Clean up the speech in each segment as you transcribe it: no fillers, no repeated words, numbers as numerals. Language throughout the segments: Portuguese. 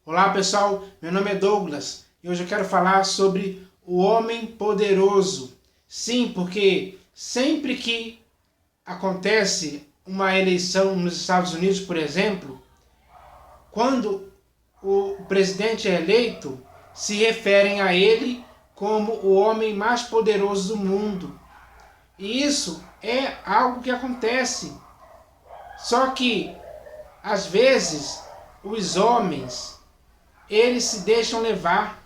Olá pessoal, meu nome é Douglas e hoje eu quero falar sobre o homem poderoso. Sim, porque sempre que acontece uma eleição nos Estados Unidos, por exemplo, quando o presidente é eleito, se referem a ele como o homem mais poderoso do mundo. E isso é algo que acontece. Só que, às vezes, os homens eles se deixam levar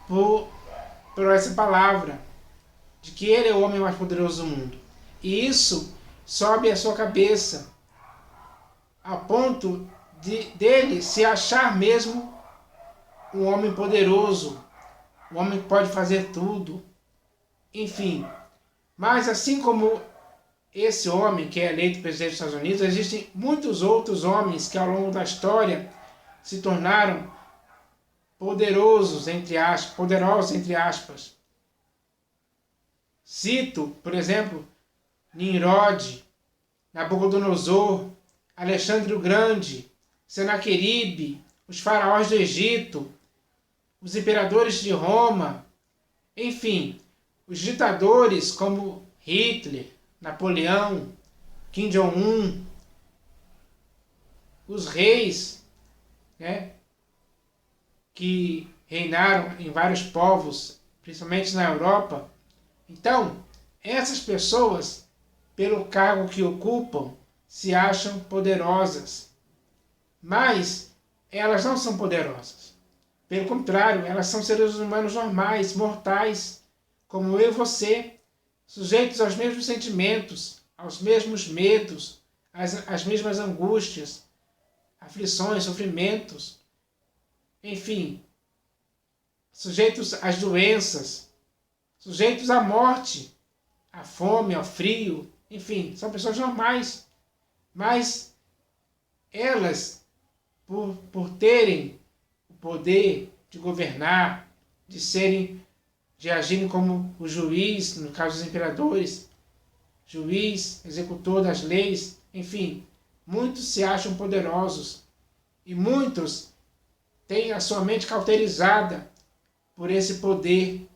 por essa palavra, de que ele é o homem mais poderoso do mundo. E isso sobe a sua cabeça, a ponto dele se achar mesmo um homem poderoso, um homem que pode fazer tudo, enfim. Mas assim como esse homem que é eleito presidente dos Estados Unidos, existem muitos outros homens que ao longo da história se tornaram poderosos, entre aspas. Cito, por exemplo, Nimrod, Nabucodonosor, Alexandre o Grande, Senaqueribe, os faraós do Egito, os imperadores de Roma, enfim, os ditadores como Hitler, Napoleão, Kim Jong-un, os reis, né, que reinaram em vários povos, principalmente na Europa. Então, essas pessoas, pelo cargo que ocupam, se acham poderosas. Mas elas não são poderosas. Pelo contrário, elas são seres humanos normais, mortais, como eu e você, sujeitos aos mesmos sentimentos, aos mesmos medos, às mesmas angústias, aflições, sofrimentos, enfim, sujeitos às doenças, sujeitos à morte, à fome, ao frio, enfim, são pessoas normais. Mas elas, por terem o poder de governar, de agirem como o juiz, no caso dos imperadores, juiz, executor das leis, enfim, muitos se acham poderosos e muitos têm a sua mente cauterizada por esse poder,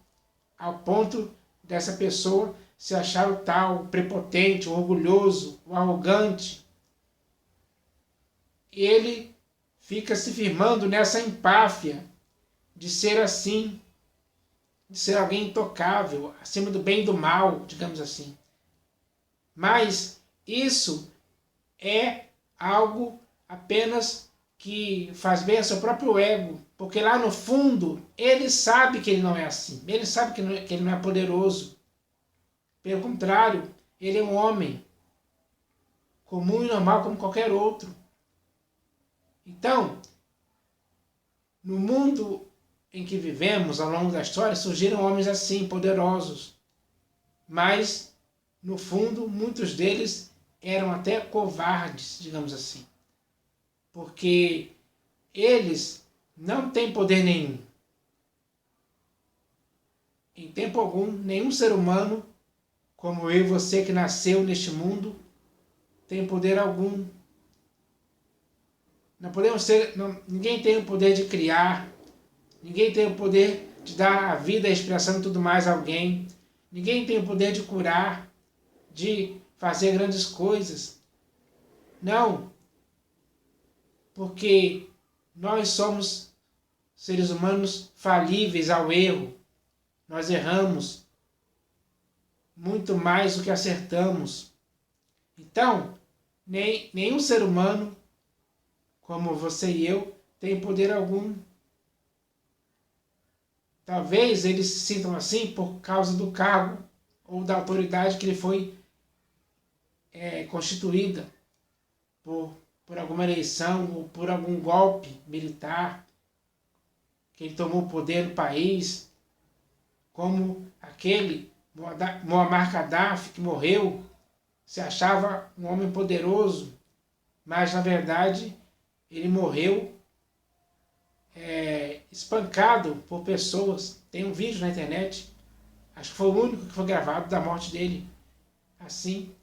ao ponto dessa pessoa se achar o tal, o prepotente, o orgulhoso, o arrogante. Ele fica se firmando nessa empáfia de ser assim, de ser alguém intocável, acima do bem e do mal, digamos assim. Mas isso é algo apenas que faz bem ao seu próprio ego, porque lá no fundo ele sabe que ele não é assim, ele sabe que ele não é poderoso. Pelo contrário, ele é um homem comum e normal como qualquer outro. Então, no mundo em que vivemos, ao longo da história, surgiram homens assim, poderosos. Mas, no fundo, muitos deles eram até covardes, digamos assim. Porque eles não têm poder nenhum. Em tempo algum, nenhum ser humano, como eu e você que nasceu neste mundo, tem poder algum. Ninguém tem o poder de criar, ninguém tem o poder de dar a vida, a expressão e tudo mais a alguém, ninguém tem o poder de curar, de fazer grandes coisas. Não, porque nós somos seres humanos falíveis ao erro. Nós erramos muito mais do que acertamos. Então, nenhum ser humano, como você e eu, tem poder algum. Talvez eles se sintam assim por causa do cargo ou da autoridade que lhe foi constituída por alguma eleição ou por algum golpe militar que ele tomou o poder no país, como aquele Muammar Gaddafi que morreu, se achava um homem poderoso, mas na verdade ele morreu espancado por pessoas. Tem um vídeo na internet, acho que foi o único que foi gravado da morte dele. Assim,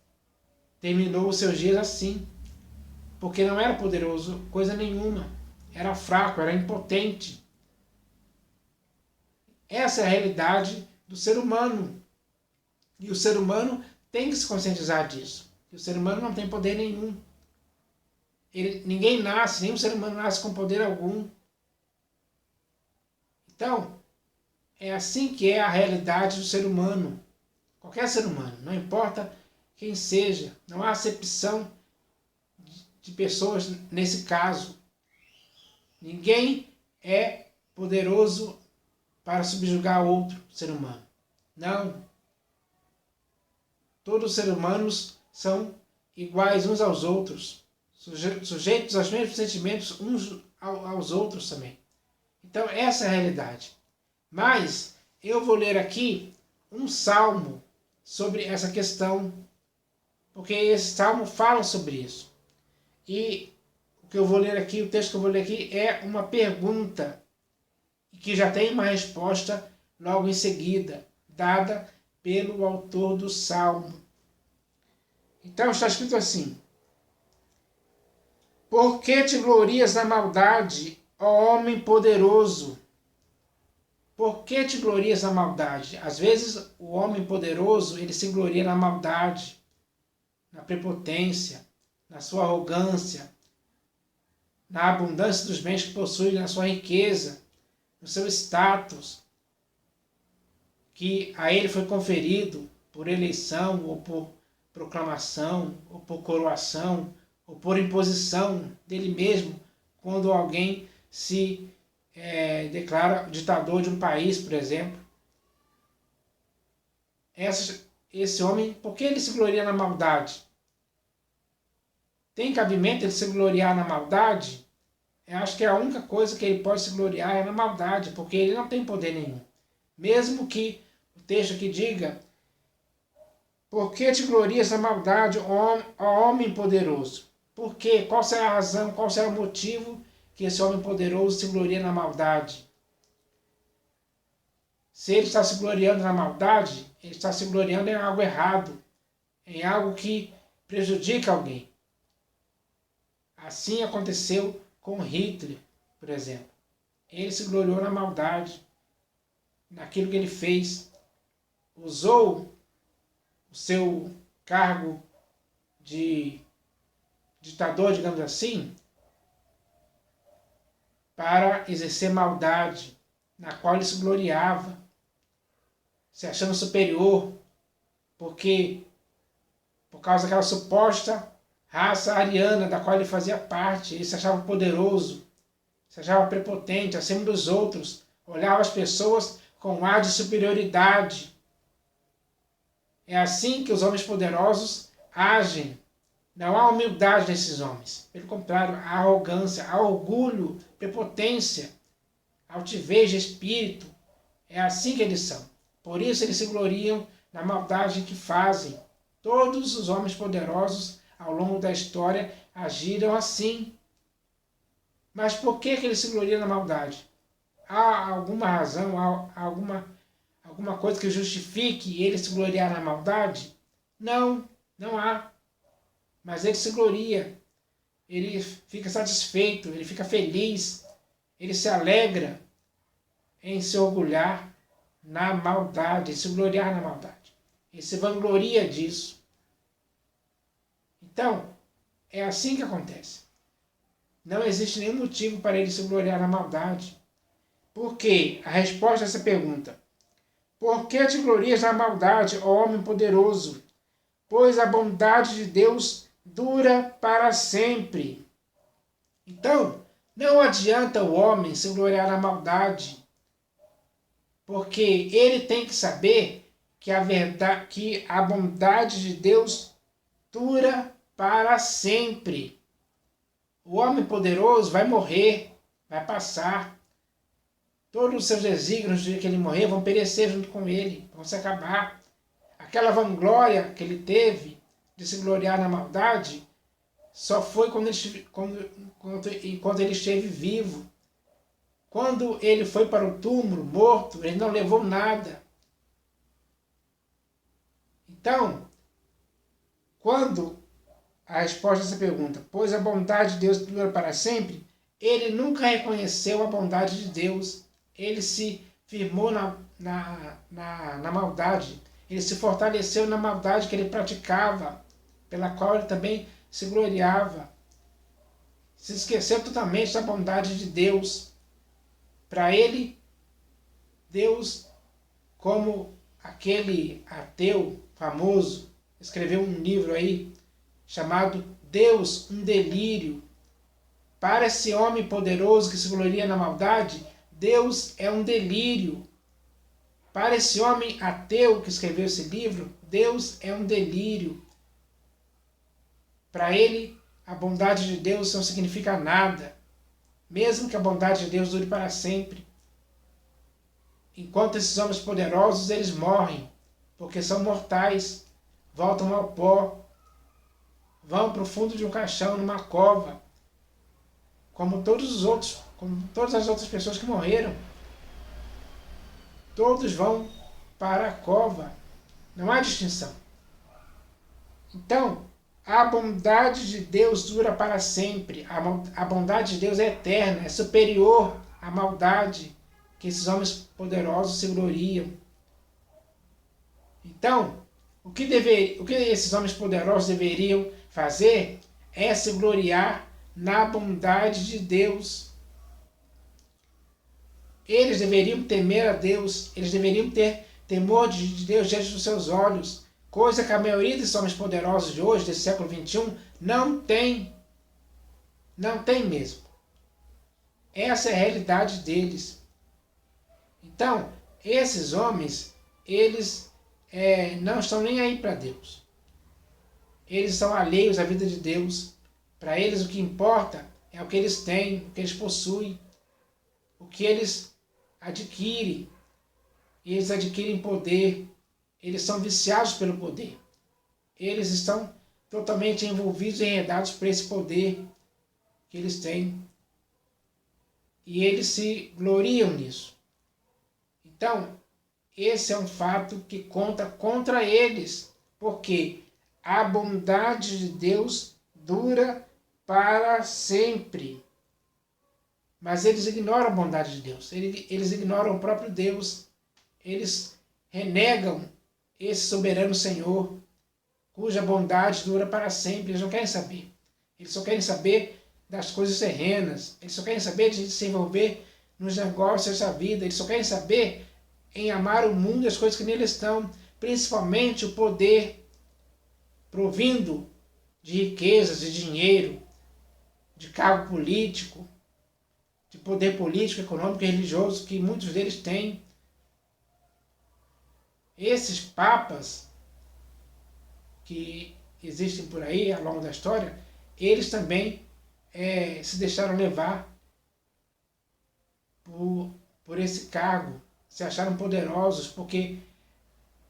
terminou os seus dias assim, porque não era poderoso coisa nenhuma. era fraco, era impotente. Essa é a realidade do ser humano. E o ser humano tem que se conscientizar disso. Que o ser humano não tem poder nenhum. Ninguém nasce, nenhum ser humano nasce com poder algum. Então, é assim que é a realidade do ser humano. Qualquer ser humano, não importa quem seja. Não há acepção de pessoas nesse caso. Ninguém é poderoso para subjugar outro ser humano. Não. Todos os seres humanos são iguais uns aos outros, sujeitos aos mesmos sentimentos uns aos outros também. Então essa é a realidade. Mas eu vou ler aqui um salmo sobre essa questão, porque esse salmo fala sobre isso. E o que eu vou ler aqui, o texto que eu vou ler aqui é uma pergunta que já tem uma resposta logo em seguida, dada pelo autor do salmo. Então está escrito assim: por que te glorias na maldade, ó homem poderoso? Por que te glorias na maldade? Às vezes o homem poderoso, ele se gloria na maldade, na prepotência, na sua arrogância, na abundância dos bens que possui, na sua riqueza, no seu status, que a ele foi conferido por eleição, ou por proclamação, ou por coroação, ou por imposição dele mesmo, quando alguém se declara ditador de um país, por exemplo. Esse homem, por que ele se gloria na maldade? Tem cabimento ele se gloriar na maldade? Eu acho que a única coisa que ele pode se gloriar é na maldade, porque ele não tem poder nenhum. Mesmo que o texto aqui diga: por que te glorias na maldade, ó homem poderoso? Por quê? Qual será a razão, qual será o motivo que esse homem poderoso se gloria na maldade? Se ele está se gloriando na maldade, ele está se gloriando em algo errado, em algo que prejudica alguém. Assim aconteceu com Hitler, por exemplo. Ele se gloriou na maldade, naquilo que ele fez. Usou o seu cargo de ditador, digamos assim, para exercer maldade, na qual ele se gloriava, se achando superior, porque por causa daquela suposta raça ariana da qual ele fazia parte, ele se achava poderoso, se achava prepotente, acima dos outros, olhava as pessoas com um ar de superioridade. É assim que os homens poderosos agem. Não há humildade nesses homens. Pelo contrário, há arrogância, há orgulho, prepotência, altivez de espírito. É assim que eles são. Por isso eles se gloriam na maldade que fazem. Todos os homens poderosos ao longo da história agiram assim. Mas por que eles se gloriam na maldade? Há alguma razão, há alguma coisa que justifique ele se gloriar na maldade? Não, não há. Mas ele se gloria, ele fica satisfeito, ele fica feliz, ele se alegra em se orgulhar na maldade, em se gloriar na maldade. Ele se vangloria disso. Então, é assim que acontece. Não existe nenhum motivo para ele se gloriar na maldade. Por quê? A resposta a essa pergunta: por que te glorias na maldade, ó homem poderoso? Pois a bondade de Deus dura para sempre. Então, não adianta o homem se gloriar na maldade, porque ele tem que saber que a bondade de Deus dura para sempre. O homem poderoso vai morrer, vai passar. Todos os seus desígnios, no dia que ele morrer, vão perecer junto com ele, vão se acabar. Aquela vanglória que ele teve de se gloriar na maldade só foi enquanto ele esteve vivo. Quando ele foi para o túmulo, morto, ele não levou nada. Então, quando a resposta a essa pergunta, pois a bondade de Deus dura para sempre, ele nunca reconheceu a bondade de Deus. Ele se firmou na maldade. Ele se fortaleceu na maldade que ele praticava, pela qual ele também se gloriava. Se esqueceu totalmente da bondade de Deus. Para ele, Deus, como aquele ateu famoso, escreveu um livro aí chamado Deus, um delírio. Para esse homem poderoso que se gloria na maldade, Deus é um delírio. Para esse homem ateu que escreveu esse livro, Deus é um delírio. Para ele, a bondade de Deus não significa nada, mesmo que a bondade de Deus dure para sempre. Enquanto esses homens poderosos, eles morrem, porque são mortais, voltam ao pó, vão para o fundo de um caixão, numa cova, como todos os outros, como todas as outras pessoas que morreram. Todos vão para a cova, não há distinção. Então, a bondade de Deus dura para sempre, a bondade de Deus é eterna, é superior à maldade que esses homens poderosos se gloriam. Então, o que esses homens poderosos deveriam fazer é se gloriar na bondade de Deus. Eles deveriam temer a Deus, eles deveriam ter temor de Deus diante dos seus olhos, coisa que a maioria dos homens poderosos de hoje, desse século XXI, não tem. Não tem mesmo. Essa é a realidade deles. Então, esses homens, eles não estão nem aí para Deus. Eles são alheios à vida de Deus. Para eles o que importa é o que eles têm, o que eles possuem, o que eles adquirem. Eles adquirem poder, eles são viciados pelo poder. Eles estão totalmente envolvidos e enredados por esse poder que eles têm. E eles se gloriam nisso. Então, esse é um fato que conta contra eles, porque a bondade de Deus dura para sempre. Mas eles ignoram a bondade de Deus, eles ignoram o próprio Deus, eles renegam esse soberano Senhor, cuja bondade dura para sempre. Eles não querem saber. Eles só querem saber das coisas terrenas, eles só querem saber de se envolver nos negócios dessa vida, eles só querem saber em amar o mundo e as coisas que nele estão, principalmente o poder provindo de riquezas, de dinheiro, de cargo político, de poder político, econômico e religioso que muitos deles têm. Esses papas que existem por aí ao longo da história, eles também se deixaram levar por esse cargo, se acharam poderosos porque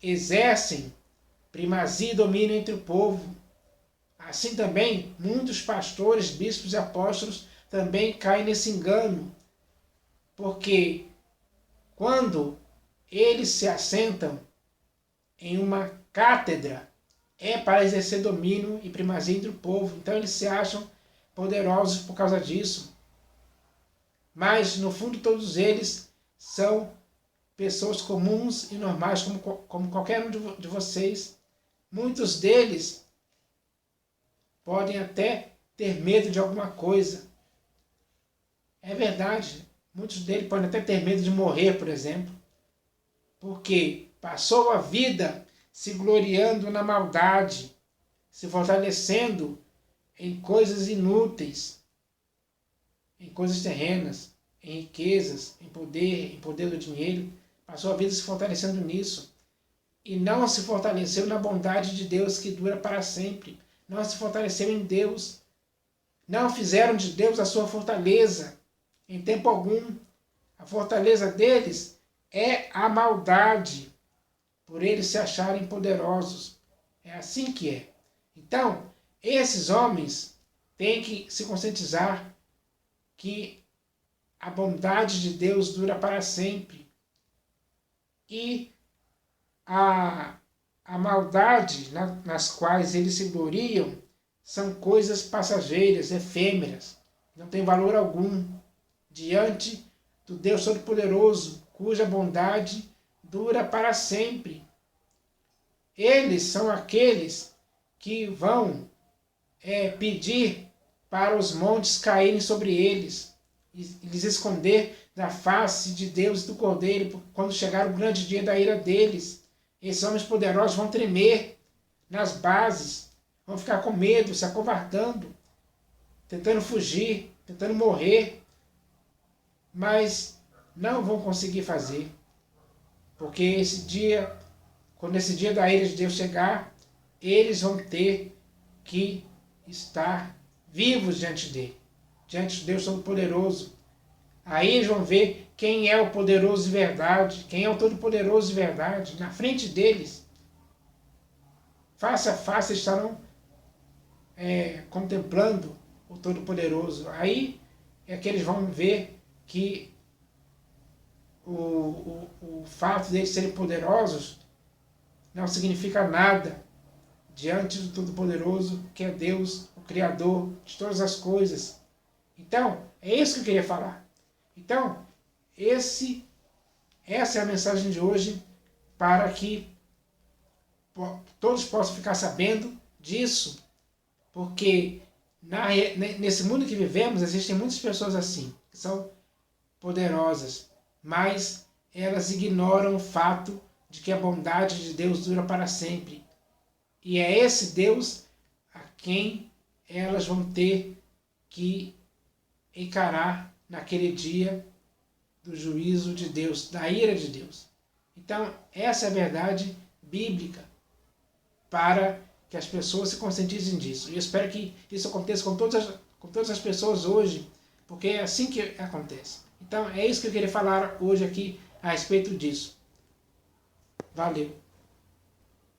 exercem primazia e domínio entre o povo. Assim também, muitos pastores, bispos e apóstolos também caem nesse engano, porque quando eles se assentam em uma cátedra, é para exercer domínio e primazia entre o povo. Então eles se acham poderosos por causa disso. Mas, no fundo, todos eles são pessoas comuns e normais, como qualquer um de vocês. Muitos deles podem até ter medo de alguma coisa. É verdade. Muitos deles podem até ter medo de morrer, por exemplo, porque passou a vida se gloriando na maldade, se fortalecendo em coisas inúteis, em coisas terrenas, em riquezas, em poder do dinheiro. Passou a vida se fortalecendo nisso. E não se fortaleceu na bondade de Deus que dura para sempre. Não se fortaleceu em Deus. Não fizeram de Deus a sua fortaleza em tempo algum. A fortaleza deles é a maldade, por eles se acharem poderosos. É assim que é. Então, esses homens têm que se conscientizar que a bondade de Deus dura para sempre. E a maldade nas quais eles se gloriam são coisas passageiras, efêmeras. não tem valor algum diante do Deus Todo-Poderoso, cuja bondade dura para sempre. Eles são aqueles que vão pedir para os montes caírem sobre eles e lhes esconder da face de Deus e do Cordeiro quando chegar o grande dia da ira deles. Esses homens poderosos vão tremer nas bases, vão ficar com medo, se acovardando, tentando fugir, tentando morrer, mas não vão conseguir fazer, porque esse dia, quando esse dia da ira de Deus chegar, eles vão ter que estar vivos diante dele, diante de Deus Todo-Poderoso. Aí eles vão ver quem é o poderoso de verdade, quem é o Todo-Poderoso de verdade, na frente deles. Face a face estarão contemplando o Todo-Poderoso. Aí é que eles vão ver que o fato deles serem poderosos não significa nada diante do Todo-Poderoso, que é Deus, o Criador de todas as coisas. Então, é isso que eu queria falar. Então, essa é a mensagem de hoje, para que todos possam ficar sabendo disso, porque nesse mundo que vivemos existem muitas pessoas assim, que são poderosas, mas elas ignoram o fato de que a bondade de Deus dura para sempre. E é esse Deus a quem elas vão ter que encarar naquele dia do juízo de Deus, da ira de Deus. Então, essa é a verdade bíblica, para que as pessoas se conscientizem disso. E eu espero que isso aconteça com todas as pessoas hoje, porque é assim que acontece. Então, é isso que eu queria falar hoje aqui a respeito disso. Valeu!